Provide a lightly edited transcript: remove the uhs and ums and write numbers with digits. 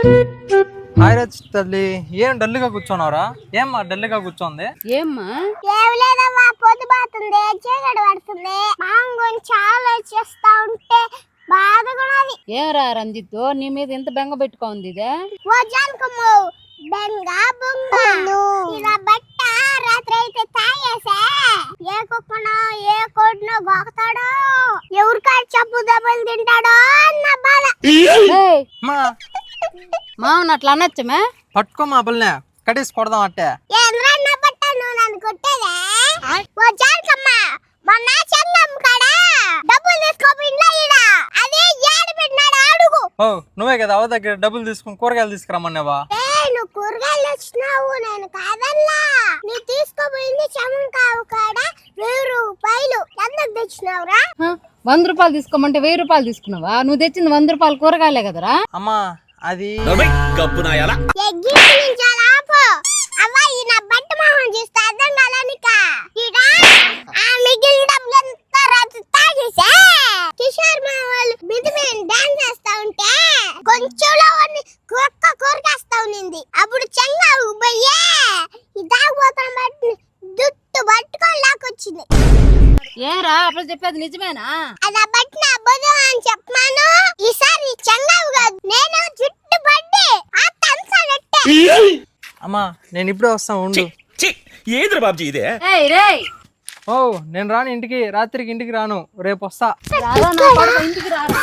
Hi రచ్ తల్లి, ఏం డల్గా కూర్చోన్నావురా? ఏమ్మా డల్గా కూర్చోంది? ఏమ్మా లేదమ్మా, పొద్దు పోతుంది, చీకటి పడుతుంది. మామ గురించి ఆలోచిస్తా ఉంటే బాధగా ఉన్నది. ఏమరా రంజిత్, నీ మీద ఎంత బెంగ పెట్టుకోంది ఇదే? ఓ జానకమ్మ, బెంగ బొంగ ఇలా బట్ట రాత్రి అయితే తాగేసా ఏ కుక్కనో ఏ కోడినో గోకుతాడో, ఎవరికాడ చెప్పు దెబ్బలు తింటాడో అన్న బాధ. ఏయ్, మా మామని అట్లా అనొచ్చమే? పట్టుకో మా పిల్లనే కట్టేసి కొడదాం అట్టే. ఏంద్రా నా బట్ట నువ్వు నన్ను కొట్టేదే? ఓ జానకమ్మ, మొన్న చెంగమ్మ కాడ డబ్బులు తీసుకోపోయినా ఈడ అదే ఏడు పెట్టినాడు అడుగు. ఓ నువ్వే కదా అవ దగ్గర డబ్బులు తీసుకుని కూరగాయలు తీసుకురమ్మన్నావా? నువ్వు కూరగాయలు వచ్చినావు, నేను కాదల్లా. నీ తీసుకోపోయింది చెమంకావు కాడ 1000 రూపాయలు. ఎందుకు తెచ్చినావురా? 100 రూపాయలు తీసుకోమంటే 1000 రూపాయలు తీసుకున్నావా? నువ్వు తెచ్చింది 100 రూపాయలు కూరగాయలే కదరా? అమ్మా అది నా బట్ట మొహం చూస్తే అర్థం కాలనికా మిగిలిన డబ్బులంతా రాత్రి తాగేసా. కిషోర్ మా వాళ్ళు బిడ్డ మీద డాన్స్ చేస్తా ఉంటే కొంచెంలో కుక్క కూరకేస్తా ఉన్నింది. అప్పుడు చెంగావు పోయే ఈ తాగుపోతాను బట్టి జుట్టు పట్టుకొని లాక్కొచ్చింది. ఏరా అప్పుడు చెప్పేది నిజమేనా? అది ఆ బట్టిన అబ్బదు అని చెప్పమాను. ఈసారి చెంగావు కాదు, నేను జుట్టు పట్టి ఆ తంచానట్టే. అమ్మా నేను ఇప్పుడే వస్తాను, ఉండు. ఏంద్ర బాబ్జీ ఇదే? ఏయ్ రేయ్, ఓ నేను రాను ఇంటికి, రాత్రికి ఇంటికి రాను, రేపు వస్తా. రారా నా కొడుకు, ఇంటికి రారా.